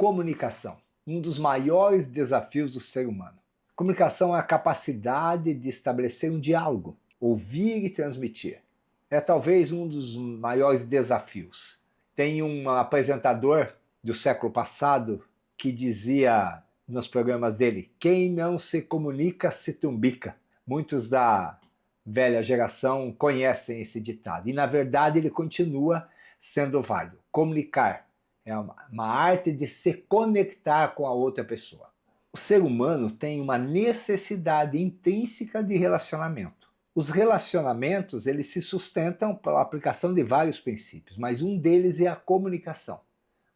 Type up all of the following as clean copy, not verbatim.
Comunicação, um dos maiores desafios do ser humano. Comunicação é a capacidade de estabelecer um diálogo, ouvir e transmitir. É talvez um dos maiores desafios. Tem um apresentador do século passado que dizia nos programas dele: quem não se comunica se trumbica. Muitos da velha geração conhecem esse ditado e na verdade ele continua sendo válido. Comunicar é uma arte de se conectar com a outra pessoa. O ser humano tem uma necessidade intrínseca de relacionamento. Os relacionamentos eles se sustentam pela aplicação de vários princípios, mas um deles é a comunicação.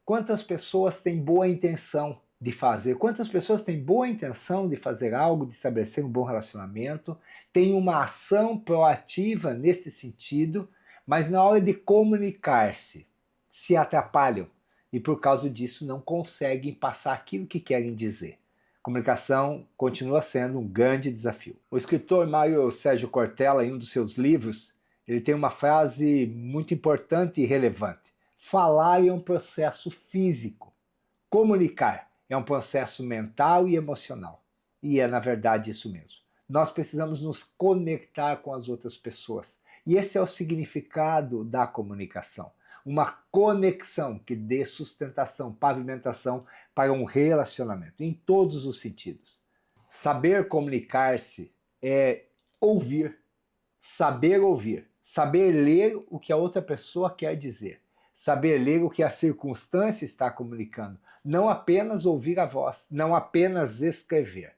Quantas pessoas têm boa intenção de fazer? Quantas pessoas têm boa intenção de fazer algo, de estabelecer um bom relacionamento, têm uma ação proativa nesse sentido, mas na hora de comunicar-se, se atrapalham e por causa disso não conseguem passar aquilo que querem dizer. Comunicação continua sendo um grande desafio. O escritor Mário Sérgio Cortella, em um dos seus livros, ele tem uma frase muito importante e relevante. Falar é um processo físico. Comunicar é um processo mental e emocional. E é, na verdade, isso mesmo. Nós precisamos nos conectar com as outras pessoas. E esse é o significado da comunicação. Uma conexão que dê sustentação, pavimentação para um relacionamento, em todos os sentidos. Saber comunicar-se é ouvir, saber ler o que a outra pessoa quer dizer, saber ler o que a circunstância está comunicando, não apenas ouvir a voz, não apenas escrever.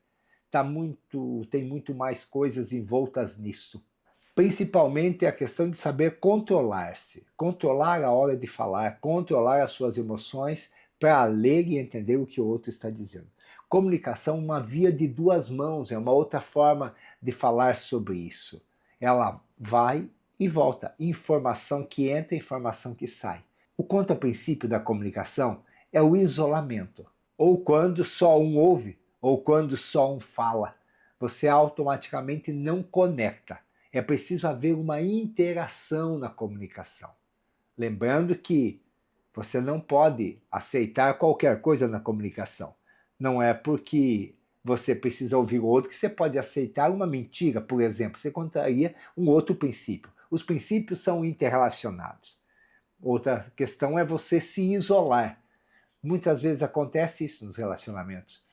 Tem muito mais coisas envoltas nisso. Principalmente a questão de saber controlar-se, controlar a hora de falar, controlar as suas emoções para ler e entender o que o outro está dizendo. Comunicação é uma via de duas mãos, é uma outra forma de falar sobre isso. Ela vai e volta, informação que entra, informação que sai. O contraprincípio da comunicação é o isolamento, ou quando só um ouve, ou quando só um fala. Você automaticamente não conecta. É preciso haver uma interação na comunicação. Lembrando que você não pode aceitar qualquer coisa na comunicação. Não é porque você precisa ouvir o outro que você pode aceitar uma mentira, por exemplo. Você contraria um outro princípio. Os princípios são interrelacionados. Outra questão é você se isolar. Muitas vezes acontece isso nos relacionamentos.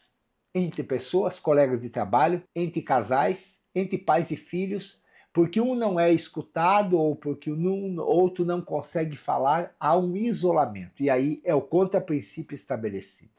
Entre pessoas, colegas de trabalho, entre casais, entre pais e filhos, porque um não é escutado ou porque o outro não consegue falar, há um isolamento. E aí é o contraprincípio estabelecido.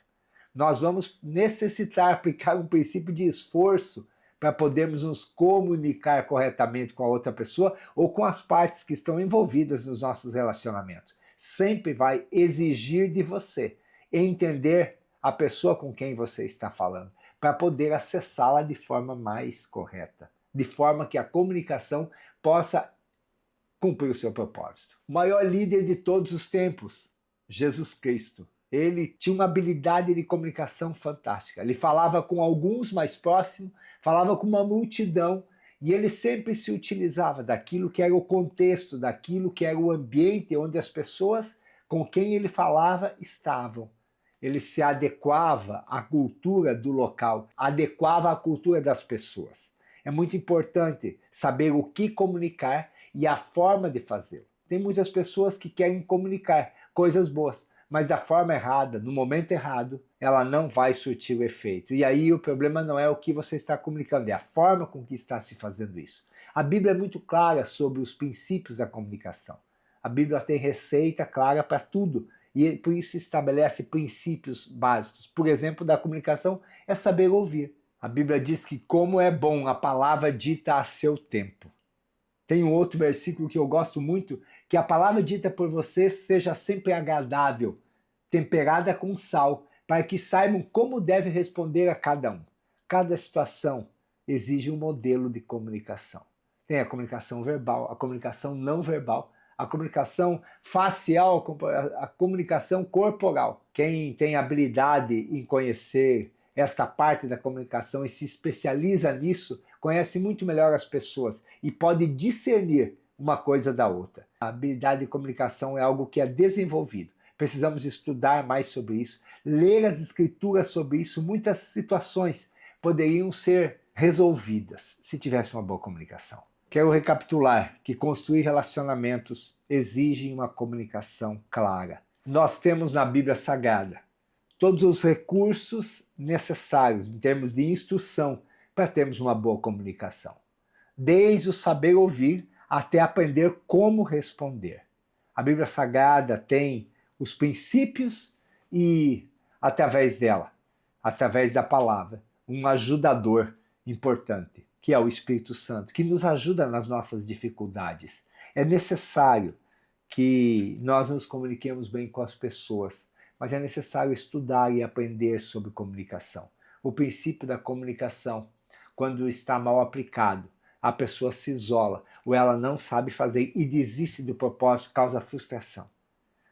Nós vamos necessitar aplicar um princípio de esforço para podermos nos comunicar corretamente com a outra pessoa ou com as partes que estão envolvidas nos nossos relacionamentos. Sempre vai exigir de você entender a pessoa com quem você está falando, para poder acessá-la de forma mais correta, de forma que a comunicação possa cumprir o seu propósito. O maior líder de todos os tempos, Jesus Cristo, ele tinha uma habilidade de comunicação fantástica. Ele falava com alguns mais próximos, falava com uma multidão, e ele sempre se utilizava daquilo que era o contexto, daquilo que era o ambiente onde as pessoas com quem ele falava estavam. Ele se adequava à cultura do local, adequava à cultura das pessoas. É muito importante saber o que comunicar e a forma de fazê-lo. Tem muitas pessoas que querem comunicar coisas boas, mas da forma errada, no momento errado, ela não vai surtir o efeito. E aí o problema não é o que você está comunicando, é a forma com que está se fazendo isso. A Bíblia é muito clara sobre os princípios da comunicação. A Bíblia tem receita clara para tudo. E por isso estabelece princípios básicos. Por exemplo, da comunicação é saber ouvir. A Bíblia diz que como é bom a palavra dita a seu tempo. Tem um outro versículo que eu gosto muito, que a palavra dita por você seja sempre agradável, temperada com sal, para que saibam como deve responder a cada um. Cada situação exige um modelo de comunicação. Tem a comunicação verbal, a comunicação não verbal, a comunicação facial, a comunicação corporal. Quem tem habilidade em conhecer esta parte da comunicação e se especializa nisso, conhece muito melhor as pessoas e pode discernir uma coisa da outra. A habilidade de comunicação é algo que é desenvolvido. Precisamos estudar mais sobre isso, ler as escrituras sobre isso. Muitas situações poderiam ser resolvidas se tivesse uma boa comunicação. Quero recapitular que construir relacionamentos exige uma comunicação clara. Nós temos na Bíblia Sagrada todos os recursos necessários em termos de instrução para termos uma boa comunicação. Desde o saber ouvir até aprender como responder. A Bíblia Sagrada tem os princípios e, através dela, através da palavra, um ajudador importante, que é o Espírito Santo, que nos ajuda nas nossas dificuldades. É necessário que nós nos comuniquemos bem com as pessoas, mas é necessário estudar e aprender sobre comunicação. O princípio da comunicação, quando está mal aplicado, a pessoa se isola, ou ela não sabe fazer e desiste do propósito, causa frustração.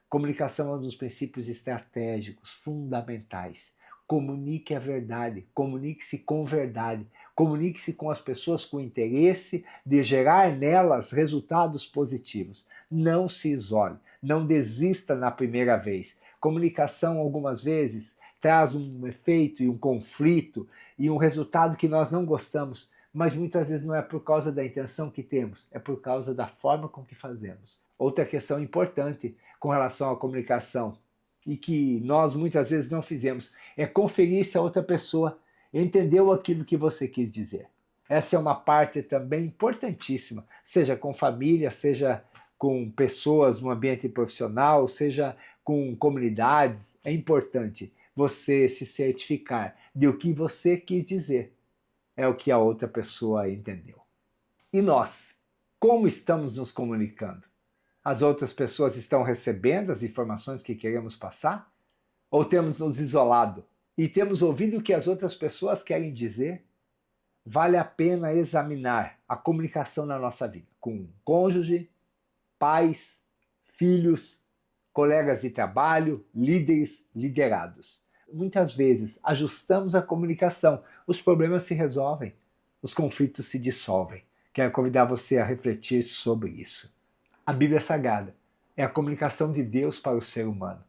Comunicação é um dos princípios estratégicos, fundamentais. Comunique a verdade, comunique-se com verdade, comunique-se com as pessoas com interesse de gerar nelas resultados positivos. Não se isole, não desista na primeira vez. Comunicação, algumas vezes, traz um efeito e um conflito e um resultado que nós não gostamos, mas muitas vezes não é por causa da intenção que temos, é por causa da forma com que fazemos. Outra questão importante com relação à comunicação, e que nós muitas vezes não fizemos, é conferir se a outra pessoa entendeu aquilo que você quis dizer. Essa é uma parte também importantíssima, seja com família, seja com pessoas no ambiente profissional, seja com comunidades. É importante você se certificar de o que você quis dizer é o que a outra pessoa entendeu. E nós, como estamos nos comunicando? As outras pessoas estão recebendo as informações que queremos passar? Ou temos nos isolado e temos ouvido o que as outras pessoas querem dizer? Vale a pena examinar a comunicação na nossa vida, com cônjuge, pais, filhos, colegas de trabalho, líderes, liderados. Muitas vezes ajustamos a comunicação, os problemas se resolvem, os conflitos se dissolvem. Quero convidar você a refletir sobre isso. A Bíblia Sagrada é a comunicação de Deus para o ser humano.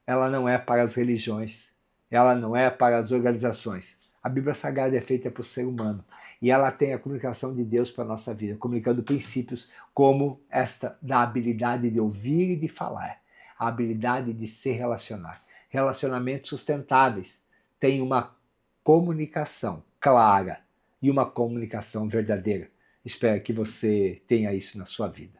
Ela não é para as religiões, ela não é para as organizações. A Bíblia Sagrada é feita para o ser humano e ela tem a comunicação de Deus para a nossa vida, comunicando princípios como esta da habilidade de ouvir e de falar, a habilidade de se relacionar. Relacionamentos sustentáveis têm uma comunicação clara e uma comunicação verdadeira. Espero que você tenha isso na sua vida.